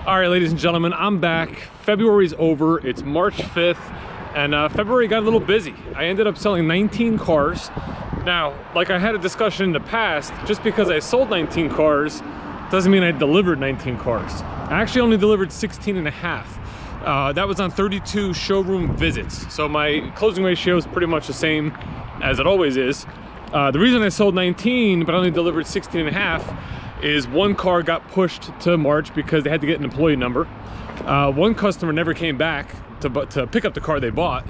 All right, ladies and gentlemen, I'm back. February's over. It's March 5th, and February got a little busy. I ended up selling 19 cars. Now, like I had a discussion in the past, just because I sold 19 cars doesn't mean I delivered 19 cars. I actually only delivered 16 and a half. That was on 32 showroom visits. So my closing ratio is pretty much the same as it always is. The reason I sold 19 but only delivered 16 and a half is one car got pushed to March because they had to get an employee number. One customer never came back to pick up the car they bought,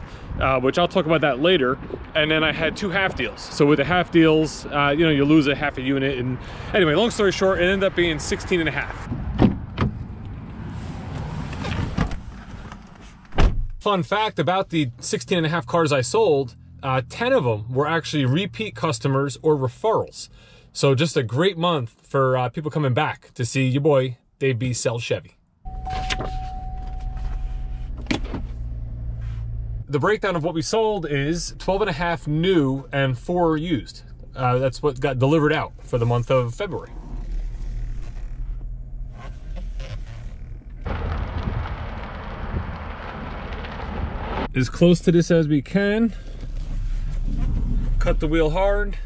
which I'll talk about that later. And then I had 2 half deals. So with the half deals, you know, you lose a half a unit. And anyway, long story short, it ended up being 16 and a half. Fun fact about the 16 and a half cars I sold, 10 of them were actually repeat customers or referrals. So just a great month for people coming back to see your boy Dave B sell Chevy. The breakdown of what we sold is 12 and a half new and 4 used. That's what got delivered out for the month of February. As close to this as we can. Cut the wheel hard.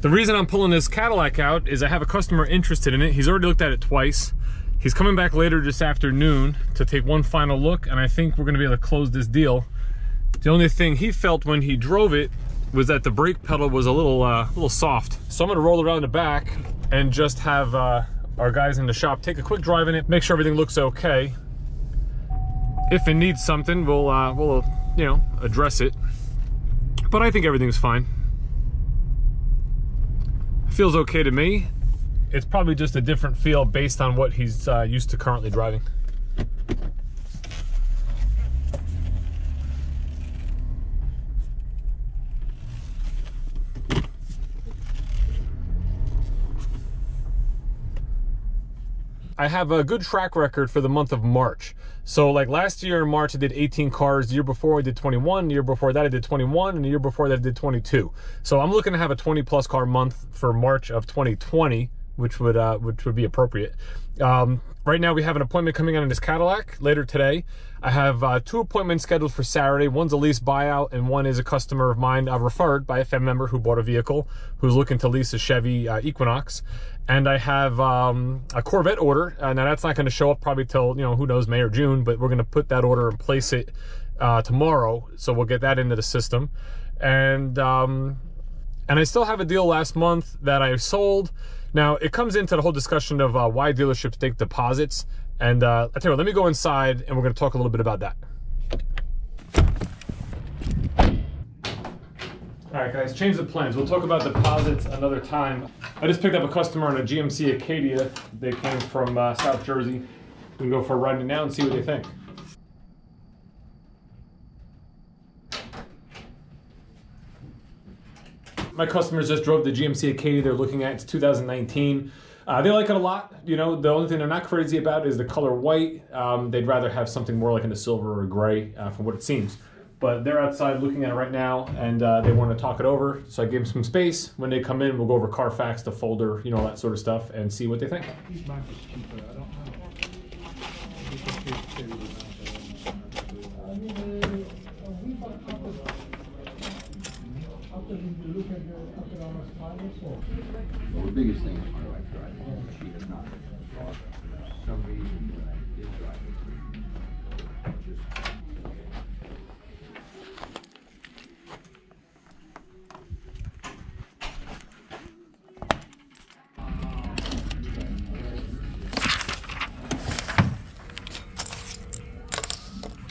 The reason I'm pulling this Cadillac out is I have a customer interested in it. He's already looked at it twice. He's coming back later this afternoon to take one final look, and I think we're gonna be able to close this deal. The only thing he felt when he drove it was that the brake pedal was a little soft. So I'm gonna roll around the back and just have our guys in the shop take a quick drive in it, make sure everything looks okay. If it needs something, we'll you know, address it. But I think everything's fine. Feels okay to me. It's probably just a different feel based on what he's used to currently driving. I have a good track record for the month of March. So like last year in March, I did 18 cars. The year before I did 21. The year before that I did 21. And the year before that I did 22. So I'm looking to have a 20 plus car month for March of 2020, which would be appropriate. Right now we have an appointment coming on in this Cadillac later today. I have 2 appointments scheduled for Saturday. One's a lease buyout and one is a customer of mine referred by a family member who bought a vehicle, who's looking to lease a Chevy Equinox. And I have a Corvette order. Now that's not going to show up probably till, you know, who knows, May or June, but we're going to put that order and place it tomorrow. So we'll get that into the system. And I still have a deal last month that I sold. Now it comes into the whole discussion of why dealerships take deposits. And I tell you what, let me go inside and we're going to talk a little bit about that. All right, guys, change the plans. We'll talk about deposits another time. I just picked up a customer on a GMC Acadia. They came from South Jersey. We can go for a ride now and see what they think. My customers just drove the GMC Acadia they're looking at. It's 2019. They like it a lot. You know, the only thing they're not crazy about is the color white. They'd rather have something more like in the silver or gray from what it seems. But they're outside looking at it right now, and they want to talk it over. So I gave them some space. When they come in, we'll go over Carfax, the folder, you know, all that sort of stuff, and see what they think. Well, the biggest thing is my wife driving. She has not for some reason is driving.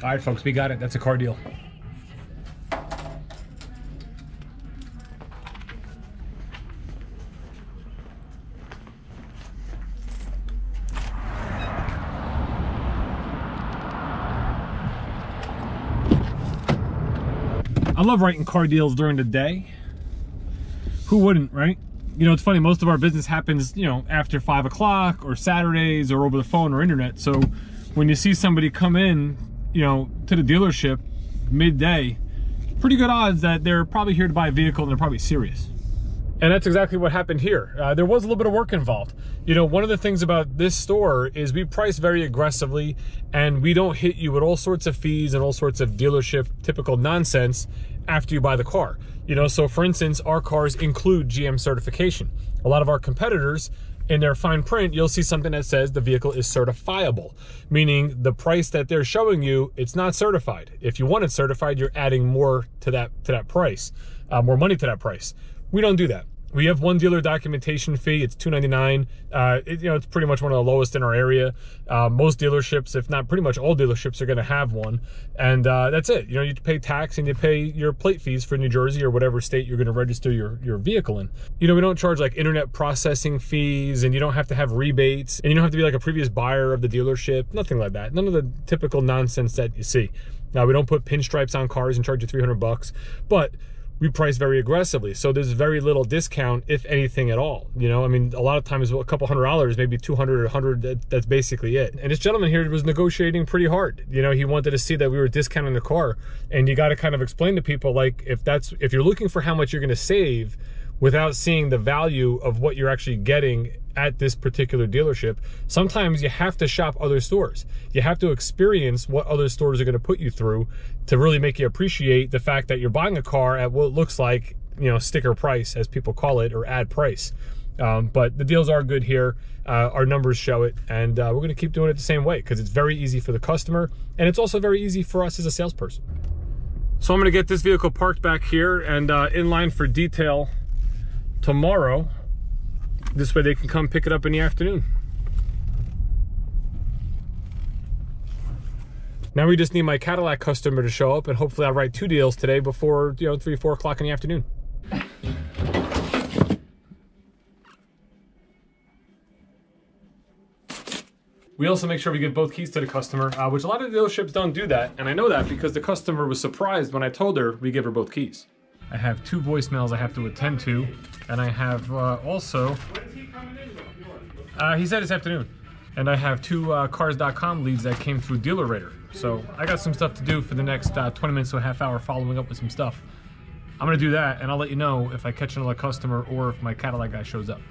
All right, folks, we got it. That's a car deal. I love writing car deals during the day. Who wouldn't, right? you know, it's funny, most of our business happens, you know, after 5 o'clock or Saturdays or over the phone or internet. So when you see somebody come in, you know, to the dealership midday, pretty good odds that they're probably here to buy a vehicle and they're probably serious. And that's exactly what happened here. There was a little bit of work involved. You know, one of the things about this store is we price very aggressively, and we don't hit you with all sorts of fees and all sorts of dealership typical nonsense after you buy the car. You know, so for instance, our cars include GM certification. A lot of our competitors, in their fine print, you'll see something that says the vehicle is certifiable, meaning the price that they're showing you, it's not certified. If you want it certified, you're adding more to that price, more money to that price. We don't do that. We have one dealer documentation fee. It's $2.99. You know, it's pretty much one of the lowest in our area. Most dealerships, if not pretty much all dealerships, are going to have one, and that's it. You know, you pay tax and you pay your plate fees for New Jersey or whatever state you're going to register your vehicle in. You know, we don't charge like internet processing fees, and you don't have to have rebates, and you don't have to be like a previous buyer of the dealership. Nothing like that. None of the typical nonsense that you see. Now, we don't put pinstripes on cars and charge you $300, but we price very aggressively, so there's very little discount, if anything at all. You know, I mean, a lot of times a couple $100, maybe 200 or 100, that's basically it. And this gentleman here was negotiating pretty hard. You know, he wanted to see that we were discounting the car, and you got to kind of explain to people, like, if you're looking for how much you're going to save without seeing the value of what you're actually getting at this particular dealership, sometimes you have to shop other stores. You have to experience what other stores are going to put you through to really make you appreciate the fact that you're buying a car at what looks like, you know, sticker price, as people call it, or ad price. But the deals are good here. Our numbers show it, and we're going to keep doing it the same way because it's very easy for the customer, and it's also very easy for us as a salesperson. So I'm going to get this vehicle parked back here and in line for detail tomorrow. This way they can come pick it up in the afternoon. Now we just need my Cadillac customer to show up, and hopefully I'll write 2 deals today before, you know, 3 or 4 o'clock in the afternoon. We also make sure we give both keys to the customer, which a lot of dealerships don't do that, and I know that because the customer was surprised when I told her we give her both keys. I have 2 voicemails I have to attend to, and I have also... When is he coming in? He said this afternoon. And I have 2 Cars.com leads that came through Dealer Rater. So I got some stuff to do for the next 20 minutes to a half hour following up with some stuff. I'm gonna do that, and I'll let you know if I catch another customer or if my Cadillac guy shows up.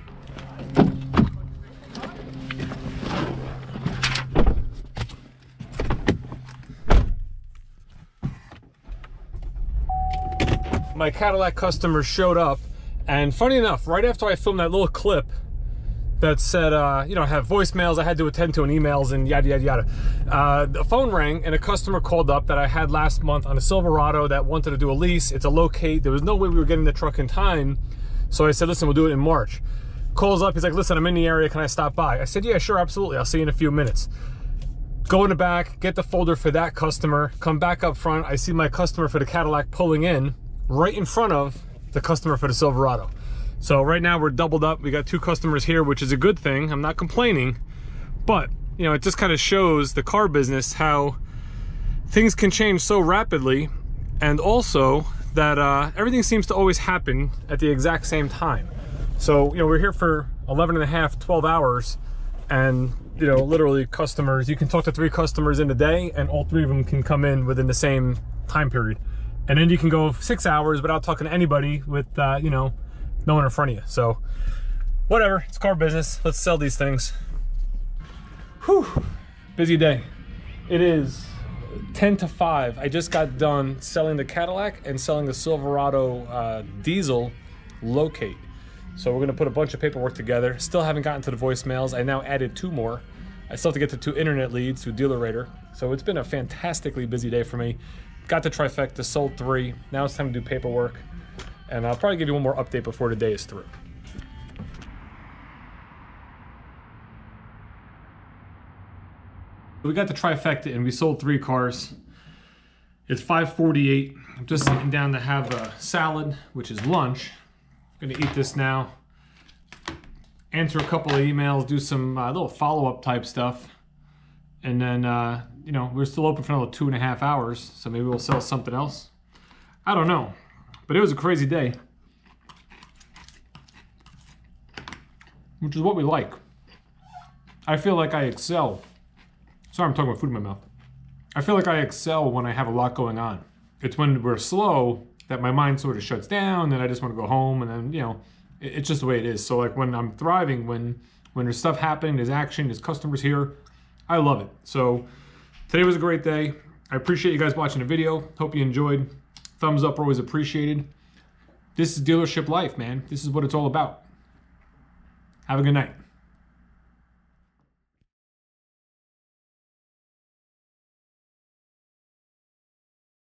My Cadillac customer showed up, and funny enough, right after I filmed that little clip that said, you know, I have voicemails I had to attend to and emails and yada, yada, yada. The phone rang and a customer called up that I had last month on a Silverado that wanted to do a lease. It's a locate. There was no way we were getting the truck in time. So I said, listen, we'll do it in March. Calls up, he's like, listen, I'm in the area, can I stop by? I said, yeah, sure, absolutely. I'll see you in a few minutes. Go in the back, get the folder for that customer, come back up front. I see my customer for the Cadillac pulling in right in front of the customer for the Silverado. So right now we're doubled up. We got 2 customers here, which is a good thing. I'm not complaining, but you know, it just kind of shows the car business how things can change so rapidly, and also that everything seems to always happen at the exact same time. So, you know, we're here for 11 and a half, 12 hours, and you know, literally customers, you can talk to 3 customers in a day, and all 3 of them can come in within the same time period. And then you can go 6 hours without talking to anybody with, you know, no one in front of you. So whatever, it's car business. Let's sell these things. Whew, busy day. It is 10 to 5. I just got done selling the Cadillac and selling the Silverado diesel locate. So we're gonna put a bunch of paperwork together. Still haven't gotten to the voicemails. I now added 2 more. I still have to get to 2 internet leads through Dealer Rater. So it's been a fantastically busy day for me. Got the trifecta, sold 3. Now it's time to do paperwork. And I'll probably give you one more update before the day is through. We got the trifecta and we sold 3 cars. It's 5:48. I'm just sitting down to have a salad, which is lunch. I'm gonna eat this now. Answer a couple of emails, do some little follow-up type stuff. And then, you know, we're still open for another 2.5 hours, so maybe we'll sell something else. I don't know. But it was a crazy day. which is what we like. I feel like I excel. Sorry, I'm talking about food in my mouth. I feel like I excel when I have a lot going on. It's when we're slow that my mind sort of shuts down and I just want to go home, and then, you know, it's just the way it is. So like when I'm thriving, when there's stuff happening, there's action, there's customers here, I love it. So today was a great day. I appreciate you guys watching the video. Hope you enjoyed. Thumbs up are always appreciated. This is dealership life, man. This is what it's all about. Have a good night.